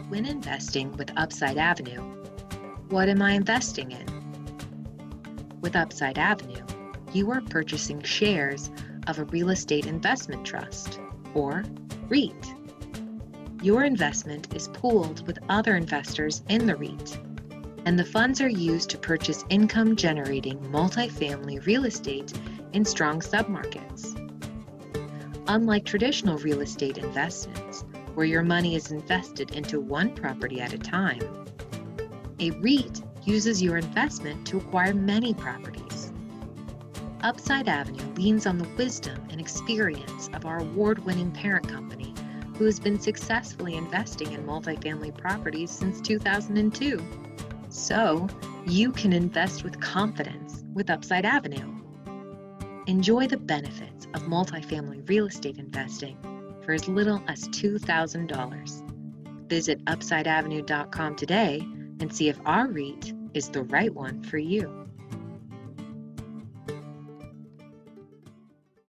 When investing with Upside Avenue, what am I investing in? With Upside Avenue, you are purchasing shares of a real estate investment trust, or REIT. Your investment is pooled with other investors in the REIT, and the funds are used to purchase income-generating multifamily real estate in strong submarkets. Unlike traditional real estate investments, where your money is invested into one property at a time, a REIT uses your investment to acquire many properties. Upside Avenue leans on the wisdom and experience of our award-winning parent company, who has been successfully investing in multifamily properties since 2002. So, you can invest with confidence with Upside Avenue. Enjoy the benefits of multifamily real estate investing for as little as $2,000. Visit upsideavenue.com today and see if our REIT is the right one for you.